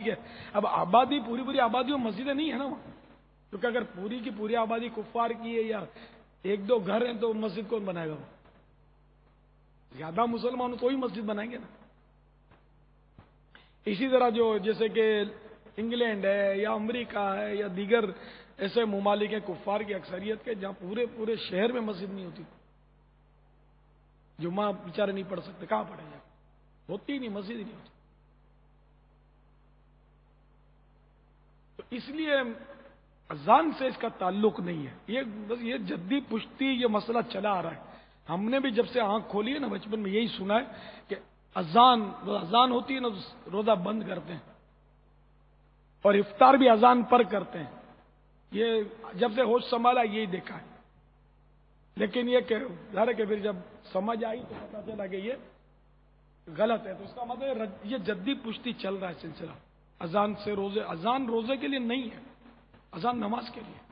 کے. اب آبادی پوری پوری آبادی میں مسجدیں نہیں ہے نا وہاں، کیونکہ اگر پوری کی پوری آبادی کفار کی ہے یا ایک دو گھر ہیں تو مسجد کون بنائے گا؟ وہ زیادہ مسلمان تو ہی مسجد بنائیں گے نا. اسی طرح جو جیسے کہ انگلینڈ ہے یا امریکہ ہے یا دیگر ایسے ممالک ہیں کفار کی اکثریت کے، جہاں پورے پورے شہر میں مسجد نہیں ہوتی، جمعہ بیچارے نہیں پڑھ سکتے، کہاں پڑھیں گے؟ ہوتی ہی نہیں، مسجد ہی نہیں ہوتی. تو اس لیے اذان سے اس کا تعلق نہیں ہے. یہ بس یہ جدی پشتی یہ مسئلہ چلا آ رہا ہے. ہم نے بھی جب سے آنکھ کھولی ہے نا بچپن میں یہی سنا ہے کہ اذان ہوتی ہے نا روزہ بند کرتے ہیں اور افطار بھی اذان پر کرتے ہیں. یہ جب سے ہوش سنبھالا یہی دیکھا ہے. لیکن یہ کہ ظاہر ہے کہ پھر جب سمجھ آئی تو پتا چلا کہ یہ غلط ہے. تو اس کا مطلب یہ جدی پشتی چل رہا ہے سلسلہ اذان سے روزے. اذان روزے کے لیے نہیں ہے، اذان نماز کے لیے.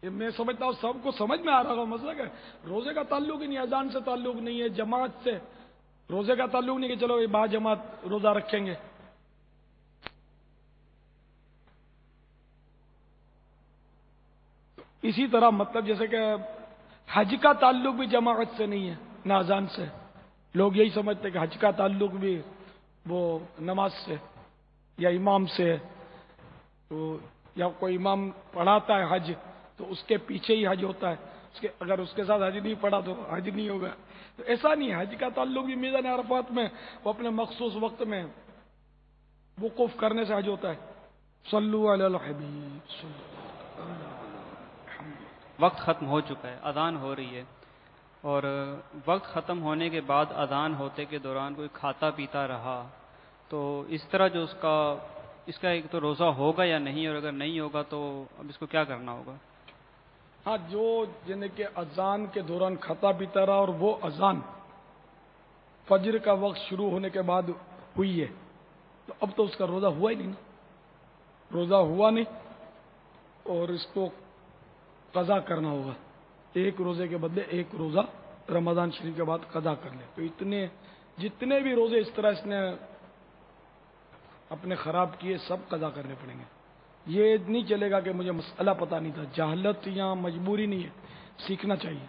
یہ میں سمجھتا ہوں سب کو سمجھ میں آ رہا ہوگا مسئلہ کہ روزے کا تعلق ہی نہیں، اذان سے تعلق نہیں ہے، جماعت سے روزے کا تعلق نہیں کہ چلو یہ با جماعت روزہ رکھیں گے. اسی طرح مطلب جیسے کہ حج کا تعلق بھی جماعت سے نہیں ہے نہ اذان سے. لوگ یہی سمجھتے کہ حج کا تعلق بھی وہ نماز سے یا امام سے ہے. تو یا کوئی امام پڑھاتا ہے حج تو اس کے پیچھے ہی حج ہوتا ہے، اگر اس کے ساتھ حج نہیں پڑھا تو حج نہیں ہوگا. تو ایسا نہیں، حج کا تعلق بھی میدان عرفات میں وہ اپنے مخصوص وقت میں وقوف کرنے سے حج ہوتا ہے. صلو علی الحبیب صلی اللہ علیہ وسلم. وقت ختم ہو چکا ہے، اذان ہو رہی ہے، اور وقت ختم ہونے کے بعد اذان ہوتے کے دوران کوئی کھاتا پیتا رہا تو اس طرح جو اس کا ایک تو روزہ ہوگا یا نہیں، اور اگر نہیں ہوگا تو اب اس کو کیا کرنا ہوگا؟ ہاں، جو یعنی کہ اذان کے دوران کھاتا پیتا رہا اور وہ اذان فجر کا وقت شروع ہونے کے بعد ہوئی ہے تو اب تو اس کا روزہ ہوا ہی نہیں نا. روزہ ہوا نہیں اور اس کو قضا کرنا ہوگا. ایک روزے کے بدلے ایک روزہ رمضان شریف کے بعد قضا کر لے. تو جتنے بھی روزے اس طرح اس نے اپنے خراب کیے سب قضا کرنے پڑیں گے. یہ نہیں چلے گا کہ مجھے مسئلہ پتہ نہیں تھا. جہالت یا مجبوری نہیں ہے، سیکھنا چاہیے.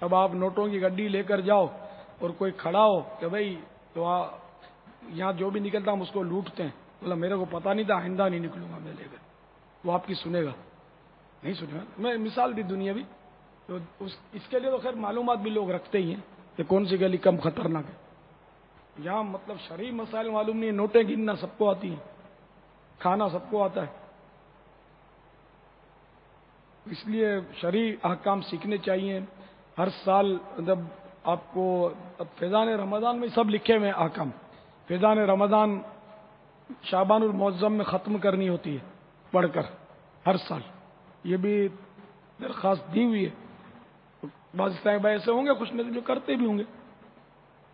اب آپ نوٹوں کی گڈی لے کر جاؤ اور کوئی کھڑا ہو کہ بھائی تو یہاں جو بھی نکلتا ہم اس کو لوٹتے ہیں، بولا میرے کو پتہ نہیں تھا، آئندہ نہیں نکلوں گا میں لے کر. وہ آپ کی سنے گا؟ نہیں سنے گا. میں مثال دی دنیا بھی تو اس کے لیے تو خیر معلومات بھی لوگ رکھتے ہی ہیں کہ کون سی گلی کم خطرناک ہے. یہاں مطلب شرعی مسائل معلوم نہیں ہے. نوٹیں گننا سب کو آتی ہیں، کھانا سب کو آتا ہے. اس لیے شرعی احکام سیکھنے چاہیے. ہر سال جب آپ کو فیضان رمضان میں سب لکھے ہوئے احکام، فیضان رمضان شعبان المعظم میں ختم کرنی ہوتی ہے پڑھ کر ہر سال. یہ بھی درخواست دی ہوئی ہے. بعض صاحب ایسے ہوں گے کچھ نہ جو کرتے بھی ہوں گے،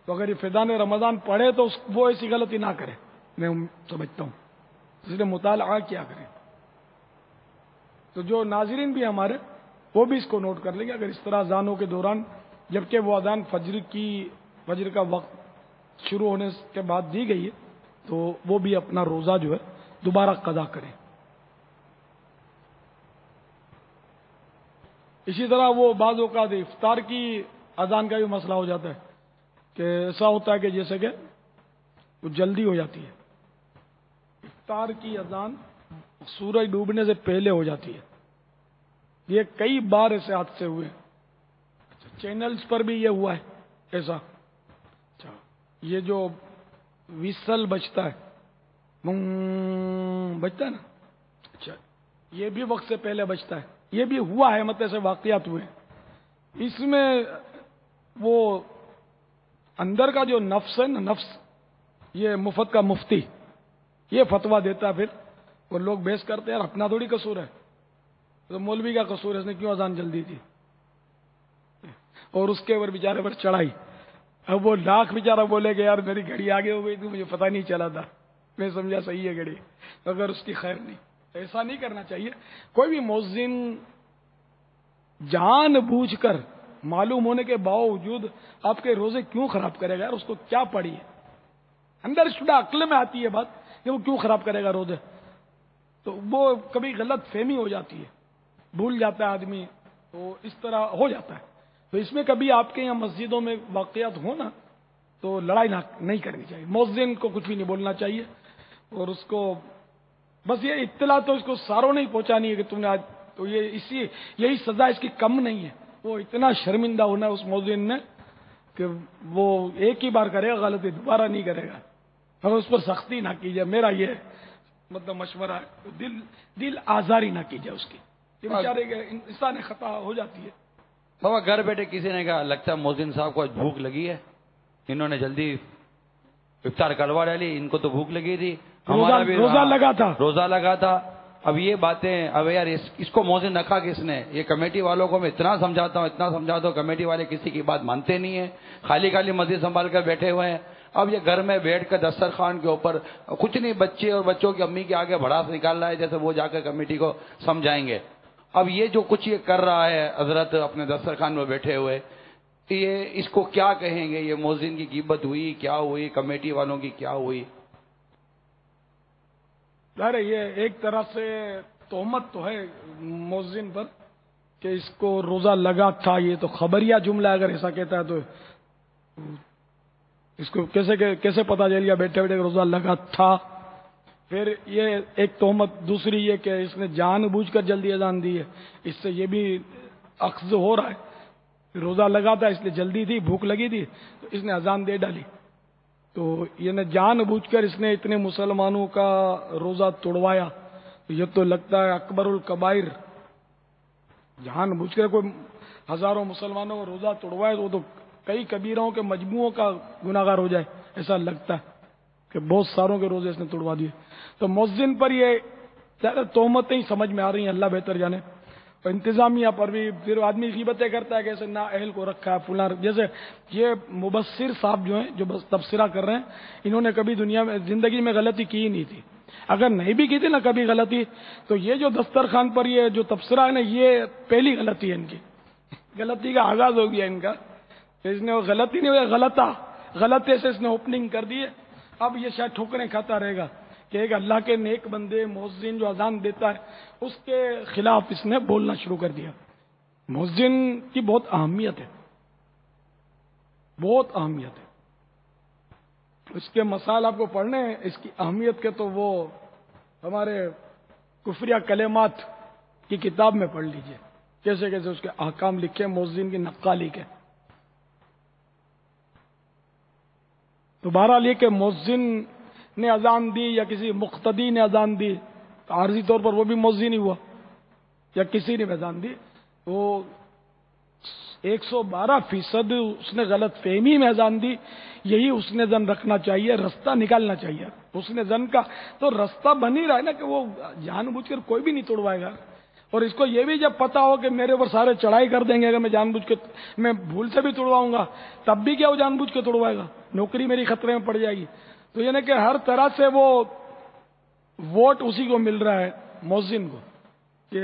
تو اگر یہ فیضان رمضان پڑھے تو وہ ایسی غلطی نہ کرے. میں سمجھتا ہوں اس لیے مطالعہ کیا کریں. تو جو ناظرین بھی ہمارے وہ بھی اس کو نوٹ کر لیں گے. اگر اس طرح اذانوں کے دوران جبکہ وہ اذان فجر کا وقت شروع ہونے کے بعد دی گئی ہے تو وہ بھی اپنا روزہ جو ہے دوبارہ قضا کریں. اسی طرح وہ بعض اوقات افطار کی اذان کا بھی مسئلہ ہو جاتا ہے کہ ایسا ہوتا ہے کہ جیسے کہ وہ جلدی ہو جاتی ہے. افطار کی اذان سورج ڈوبنے سے پہلے ہو جاتی ہے. یہ کئی بار ایسے حادثے ہوئے. چینلز پر بھی یہ ہوا ہے ایسا. اچھا، یہ جو ویسل بجتا ہے بجتا ہے نا، اچھا یہ بھی وقت سے پہلے بجتا ہے. یہ بھی ہوا ہے، مطلب ایسے واقعات ہوئے. اس میں وہ اندر کا جو نفس ہے نا، نفس یہ مفت کا مفتی یہ فتویٰ دیتا ہے. پھر وہ لوگ بحث کرتے ہیں اپنا تھوڑی قصور ہے، تو مولوی کا قصور ہے، اس نے کیوں اذان جلدی تھی اور اس کے اوپر بیچارے پر چڑھائی. اب وہ لاکھ بیچارہ بولے کہ یار میری گھڑی آگے ہو گئی تھی، مجھے پتہ نہیں چلا تھا، میں سمجھا صحیح ہے گھڑی، اگر اس کی خیر نہیں. ایسا نہیں کرنا چاہیے. کوئی بھی مؤذن جان بوجھ کر معلوم ہونے کے باوجود آپ کے روزے کیوں خراب کرے گا؟ یار اس کو کیا پڑی ہے؟ اندر شدہ عقل میں آتی ہے بات کہ وہ کیوں خراب کرے گا روزے، تو وہ کبھی غلط فہمی ہو جاتی ہے، بھول جاتا ہے آدمی، تو اس طرح ہو جاتا ہے۔ تو اس میں کبھی آپ کے یہاں مسجدوں میں واقعات ہو نا تو لڑائی نہیں کرنی چاہیے، مؤذن کو کچھ بھی نہیں بولنا چاہیے، اور اس کو بس یہ اطلاع تو اس کو ساروں نہیں پہنچانی ہے کہ تم نے آج، تو یہی سزا اس کی کم نہیں ہے، وہ اتنا شرمندہ ہونا ہے اس مؤذن نے کہ وہ ایک ہی بار کرے گا غلطی، دوبارہ نہیں کرے گا، اور اس پر سختی نہ کیجیے، میرا یہ مطلب مشورہ ہے، دل آزاری نہ کیجیے اس کی، یہ بیچارے کے انسان خطا ہو جاتی ہے۔ بابا گھر بیٹھے کسی نے کہا لگتا ہے مؤذن صاحب کو آج بھوک لگی ہے، انہوں نے جلدی افطار کروا ڈالی، ان کو تو بھوک لگی تھی، ہمارا بھی روزہ لگا تھا۔ اب یہ باتیں، اب یار اس کو مؤذن رکھا کس نے؟ یہ کمیٹی والوں کو میں اتنا سمجھاتا ہوں، کمیٹی والے کسی کی بات مانتے نہیں ہیں، خالی مسجد سنبھال کر بیٹھے ہوئے ہیں۔ اب یہ گھر میں بیٹھ کر دسترخوان کے اوپر کچھ نہیں، بچے اور بچوں کی امی کے آگے بھڑاس نکال رہا ہے، جیسے وہ جا کر کمیٹی کو سمجھائیں گے۔ اب یہ جو کچھ یہ کر رہا ہے حضرت اپنے دسترخوان میں بیٹھے ہوئے، یہ اس کو کیا کہیں گے؟ یہ مؤذن کی غیبت ہوئی، کیا ہوئی، کمیٹی والوں کی کیا ہوئی؟ ارے یہ ایک طرح سے تہمت تو ہے مؤذن پر کہ اس کو روزہ لگا تھا، یہ تو خبریہ جملہ اگر ایسا کہتا ہے تو اس کو کیسے پتا چل گیا بیٹھے بیٹھے روزہ لگا تھا؟ پھر یہ ایک تہمت دوسری یہ کہ اس نے جان بوجھ کر جلدی اذان دی ہے، اس سے یہ بھی اخذ ہو رہا ہے، روزہ لگا تھا اس لیے جلدی تھی، بھوک لگی تھی تو اس نے اذان دے ڈالی، تو یہ نے جان بوجھ کر اس نے اتنے مسلمانوں کا روزہ توڑوایا، یہ تو لگتا ہے اکبر الکبائر، جان بوجھ کر کوئی ہزاروں مسلمانوں کا روزہ توڑوائے تو وہ تو کئی کبیروں کے مجموعوں کا گناہگار ہو جائے، ایسا لگتا ہے کہ بہت ساروں کے روزے اس نے توڑوا دیے۔ تو مؤذن پر یہ زیادہ تہمتیں سمجھ میں آ رہی ہیں، اللہ بہتر جانے، اور انتظامیہ پر بھی پھر آدمی غیبتیں کرتا ہے کہ ایسے نا اہل کو رکھا ہے فلاں، جیسے یہ مبصر صاحب جو ہیں جو بس تبصرہ کر رہے ہیں، انہوں نے کبھی دنیا میں زندگی میں غلطی کی ہی نہیں تھی، اگر نہیں بھی کی تھی نا کبھی غلطی، تو یہ جو دسترخوان پر یہ جو تبصرہ ہے نا، یہ پہلی غلطی ہے ان کی، غلطی کا آغاز ہو گیا ان کا، اس نے غلطی نہیں ہوئی، غلطے سے اس نے اوپننگ کر دی ہے، اب یہ شاید ٹھوکریں کھاتا رہے گا کہ ایک اللہ کے نیک بندے مؤذن جو اذان دیتا ہے اس کے خلاف اس نے بولنا شروع کر دیا۔ مؤذن کی بہت اہمیت ہے، بہت اہمیت ہے، اس کے مسائل آپ کو پڑھنے ہیں اس کی اہمیت کے، تو وہ ہمارے کفریہ کلمات کی کتاب میں پڑھ لیجئے، کیسے کیسے اس کے احکام لکھے، مؤذن کی نقالی کے۔ تو بہرحال یہ کہ مؤذن نے اذان دی یا کسی مقتدی نے اذان دی، تو عارضی طور پر وہ بھی مؤذن ہی ہوا، یا کسی نے اذان دی، وہ 112% اس نے غلط فہمی میں اذان دی، یہی اس نے زن رکھنا چاہیے، رستہ نکالنا چاہیے اس نے زن کا، تو رستہ بن ہی رہا ہے نا کہ وہ جان بوجھ کر کوئی بھی نہیں توڑوائے گا، اور اس کو یہ بھی جب پتا ہو کہ میرے اوپر سارے چڑھائی کر دیں گے اگر میں جان بوجھ کے، میں بھول سے بھی توڑواؤں گا تب بھی کیا وہ جان بوجھ کے توڑوائے گا، نوکری میری خطرے میں پڑ جائے گی، تو یعنی کہ ہر طرح سے وہ ووٹ اسی کو مل رہا ہے مؤذن کو کہ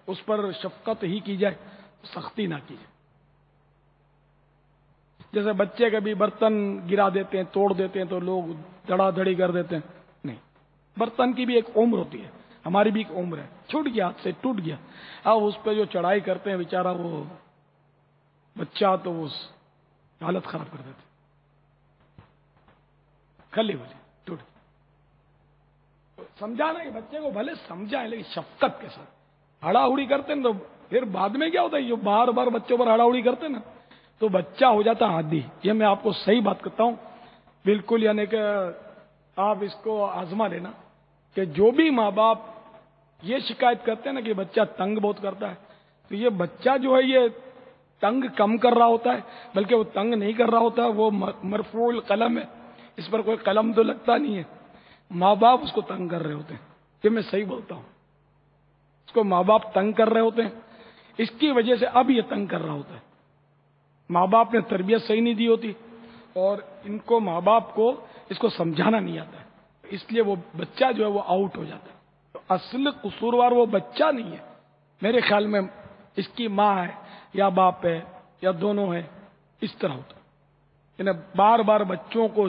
اس پر شفقت ہی کی جائے، سختی نہ کی جائے۔ جیسے بچے کبھی برتن گرا دیتے ہیں، توڑ دیتے ہیں تو لوگ دھڑا دھڑی کر دیتے ہیں، نہیں، برتن کی بھی ایک عمر ہوتی ہے، ہماری بھی ایک عمر ہے، چھوٹ گیا ہاتھ سے، ٹوٹ گیا، اب اس پہ جو چڑھائی کرتے ہیں بیچارہ وہ بچہ، تو وہ حالت خراب کر دیتے، کھلی بھلی ٹوٹ گیا۔ سمجھانا کہ بچے کو بھلے سمجھائیں لیکن شفقت کے ساتھ، ہڑا ہڑی کرتے ہیں تو پھر بعد میں کیا ہوتا ہے، جو بار بار بچوں پر ہڑا ہڑی کرتے ہیں نا تو بچہ ہو جاتا ہے عادی، یہ میں آپ کو صحیح بات کرتا ہوں بالکل، یعنی کہ آپ اس کو آزما لینا کہ جو بھی ماں باپ یہ شکایت کرتے ہیں نا کہ بچہ تنگ بہت کرتا ہے، تو یہ بچہ جو ہے یہ تنگ کم کر رہا ہوتا ہے، بلکہ وہ تنگ نہیں کر رہا ہوتا، وہ مرفوع القلم ہے، اس پر کوئی قلم تو لگتا نہیں ہے، ماں باپ اس کو تنگ کر رہے ہوتے ہیں، یہ میں صحیح بولتا ہوں، اس کو ماں باپ تنگ کر رہے ہوتے ہیں، اس کی وجہ سے اب یہ تنگ کر رہا ہوتا ہے، ماں باپ نے تربیت صحیح نہیں دی ہوتی، اور ان کو ماں باپ کو اس کو سمجھانا نہیں آتا ہے، اس لیے وہ بچہ جو ہے وہ آؤٹ ہو جاتا ہے، تو اصل قصوروار وہ بچہ نہیں ہے، میرے خیال میں اس کی ماں ہے یا باپ ہے یا دونوں ہیں، اس طرح ہوتا ہے، یعنی بار بار بچوں کو